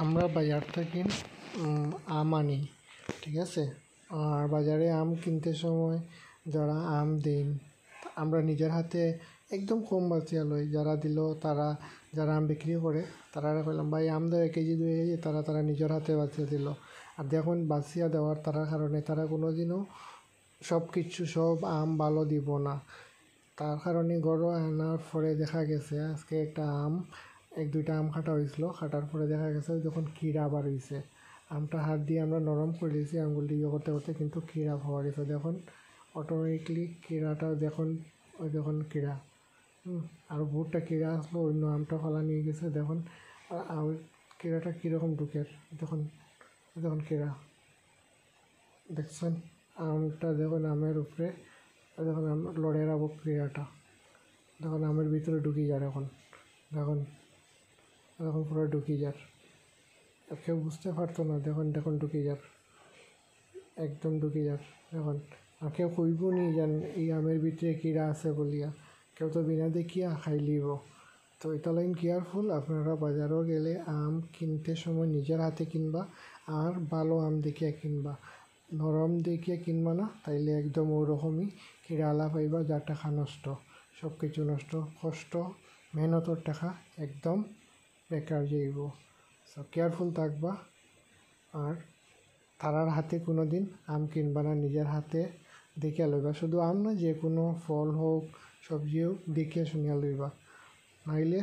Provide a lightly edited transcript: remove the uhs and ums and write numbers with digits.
আমরা বাজার থেকে আম আনি, ঠিক আছে। আর বাজারে আম কিনতে সময় যারা আম দেন, আমরা নিজের হাতে একদম কম বাঁচিয়া লই। যারা দিল তারা, যারা আম বিক্রি করে তারা কইলাম ভাই আম দেয় 1 কেজি 2 কেজি, তারা নিজের হাতে বাঁচিয়ে দিল। আর দেখুন বাঁচিয়া দেওয়ার তার কারণে তারা কোনোদিনও সব আম ভালো দিব না। তার কারণে গরু আনার পরে দেখা গেছে আজকে একটা আম, 1-2টা আম কাটা হয়েছিল। কাটার পরে দেখা গেছে যখন কিড়া বার হয়েছে, আমটা হাত দিয়ে আমরা নরম করে দিয়েছি, আঙুল দিয়ে করতে করতে কিন্তু কিড়া হওয়া গেছে। দেখুন অটোমেটিকলি কিড়াটা দেখুন, ওই দেখুন কিড়া, আর বহুতটা কিড়া আসলো, অন্য আমটা ফলা নিয়ে গেছে। দেখুন আর কিড়াটা কীরকম ঢুকে, দেখুন দেখুন কিড়া দেখছেন। আমটা দেখুন আমের উপরে, দেখুন লড়ে রাখবো কিড়াটা, দেখুন আমের ভিতরে ঢুকি যার। এখন দেখুন এখন পুরো ঢুকি যার, কেউ বুঝতে পারতো না। দেখুন দেখুন ঢুকি যার, একদম ঢুকি যার। দেখুন আর কেউ কইব নি জান এই আমের ভিতরে কিড়া আছে বলিয়া, কেউ তো বিনা দেখিয়া খাই লিব। তো এটা লাইন কেয়ারফুল। আপনারা বাজারও গেলে আম কিনতে সময় নিজের হাতে কিনবা, আর ভালো আম দেখিয়া কিনবা, নরম দেখিয়া কিনবা না, তাইলে একদম ওরকমই কিড়ালা পাইবা, যার টাকা নষ্ট, সব কিছু নষ্ট, কষ্ট মেহনতর টাকা একদম বেকার যাইব। সো কেয়ারফুল থাকবা। আর তারার হাতে কোনো দিন আম কিনবা না, নিজের হাতে দেখিয়া লইবা। শুধু আম না, যে কোনো ফল হোক সবজি হোক দেখিয়া শুনিয়া লইবা, নাইলে